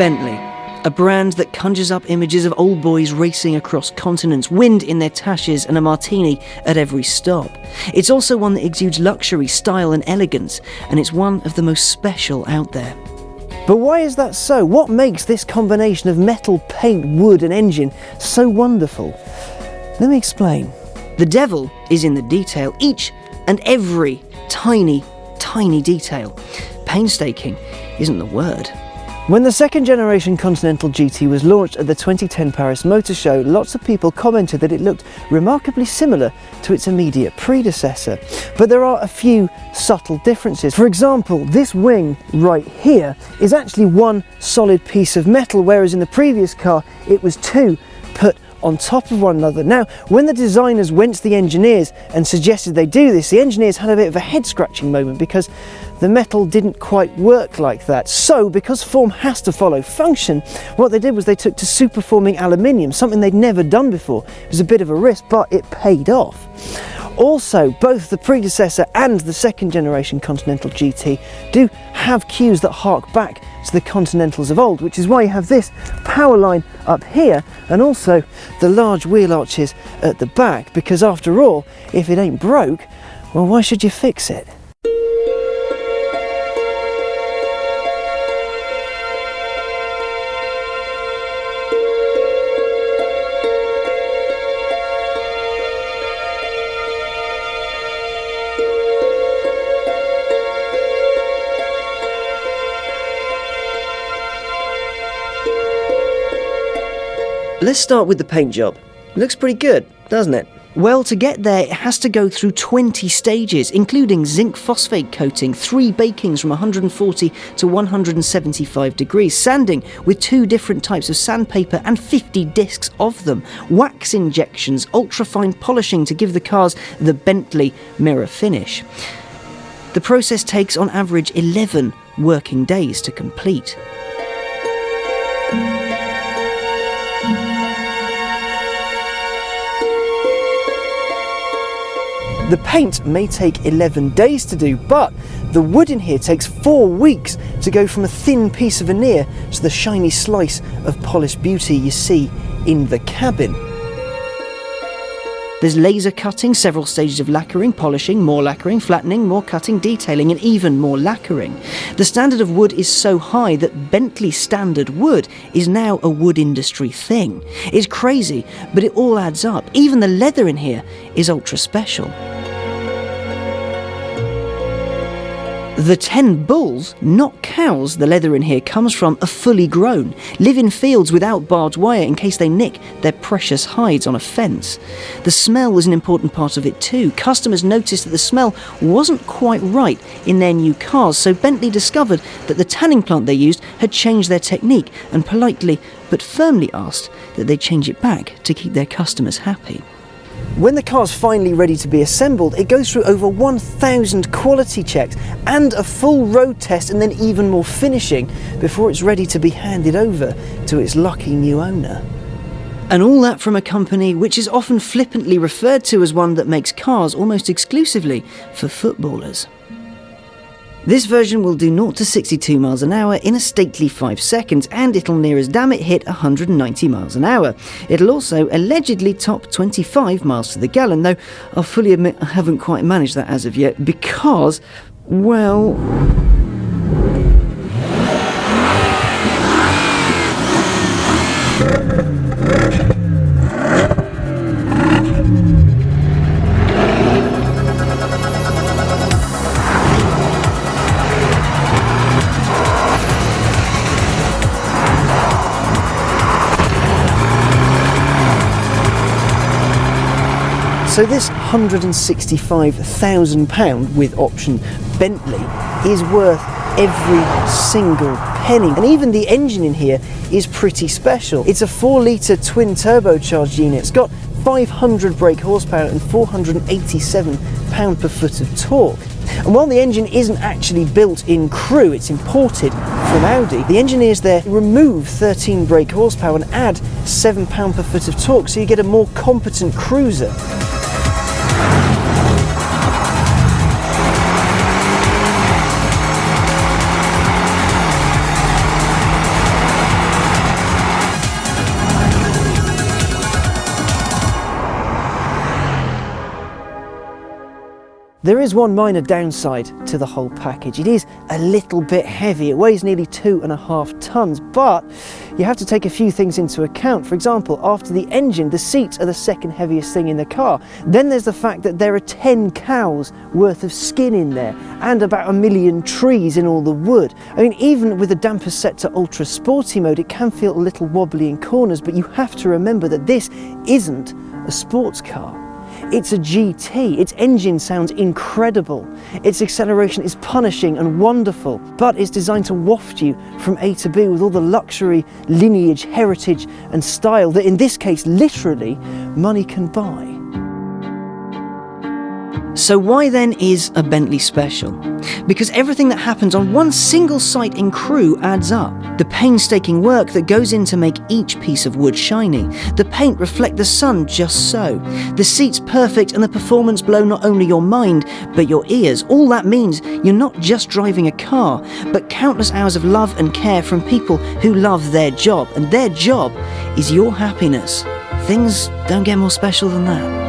Bentley, a brand that conjures up images of old boys racing across continents, wind in their tashes and a martini at every stop. It's also one that exudes luxury, style and elegance, and it's one of the most special out there. But why is that so? What makes this combination of metal, paint, wood and engine so wonderful? Let me explain. The devil is in the detail, each and every tiny detail. Painstaking isn't the word. When the second generation Continental GT was launched at the 2010 Paris Motor Show, lots of people commented that it looked remarkably similar to its immediate predecessor. But there are a few subtle differences. For example, this wing right here is actually one solid piece of metal, whereas in the previous car it was two put on top of one another. Now, when the designers went to the engineers and suggested they do this, the engineers had a bit of a head-scratching moment because the metal didn't quite work like that. So, because form has to follow function, what they did was they took to superforming aluminium, something they'd never done before. It was a bit of a risk, but it paid off. Also, both the predecessor and the second generation Continental GT do have cues that hark back to the Continentals of old, which is why you have this power line up here and also the large wheel arches at the back, because after all, if it ain't broke, well, why should you fix it? Let's start with the paint job. It looks pretty good, doesn't it? Well, to get there, it has to go through 20 stages, including zinc phosphate coating, 3 bakings from 140 to 175 degrees, sanding with 2 different types of sandpaper and 50 discs of them, wax injections, ultrafine polishing to give the cars the Bentley mirror finish. The process takes on average 11 working days to complete. The paint may take 11 days to do, but the wood in here takes 4 weeks to go from a thin piece of veneer to the shiny slice of polished beauty you see in the cabin. There's laser cutting, several stages of lacquering, polishing, more lacquering, flattening, more cutting, detailing and even more lacquering. The standard of wood is so high that Bentley standard wood is now a wood industry thing. It's crazy, but it all adds up. Even the leather in here is ultra special. The 10 bulls, not cows, the leather in here comes from are fully grown, live in fields without barbed wire in case they nick their precious hides on a fence. The smell was an important part of it too. Customers noticed that the smell wasn't quite right in their new cars, so Bentley discovered that the tanning plant they used had changed their technique and politely but firmly asked that they change it back to keep their customers happy. When the car's finally ready to be assembled, it goes through over 1,000 quality checks and a full road test and then even more finishing before it's ready to be handed over to its lucky new owner. And all that from a company which is often flippantly referred to as one that makes cars almost exclusively for footballers. This version will do 0 to 62 miles an hour in a stately 5 seconds, and it'll near as damn it hit 190 miles an hour. It'll also allegedly top 25 miles to the gallon, though I'll fully admit I haven't quite managed that as of yet because, well... So this £165,000 with option Bentley is worth every single penny. And even the engine in here is pretty special. It's a 4-litre twin turbocharged unit. It's got 500 brake horsepower and 487 pound-per-foot of torque. And while the engine isn't actually built in Crewe, it's imported from Audi, the engineers there remove 13 brake horsepower and add 7 pound-per-foot of torque, so you get a more competent cruiser. There is one minor downside to the whole package. It is a little bit heavy. It weighs nearly 2.5 tons, but you have to take a few things into account. For example, after the engine, the seats are the second heaviest thing in the car. Then there's the fact that there are 10 cows worth of skin in there and about 1 million trees in all the wood. I mean, even with the damper set to ultra sporty mode, it can feel a little wobbly in corners, but you have to remember that this isn't a sports car. It's a GT. Its engine sounds incredible. Its acceleration is punishing and wonderful, but it's designed to waft you from A to B with all the luxury, lineage, heritage and style that in this case, literally, money can buy. So why then is a Bentley special? Because everything that happens on one single site in Crewe adds up. The painstaking work that goes in to make each piece of wood shiny. The paint reflect the sun just so. The seats perfect and the performance blow not only your mind, but your ears. All that means you're not just driving a car, but countless hours of love and care from people who love their job. And their job is your happiness. Things don't get more special than that.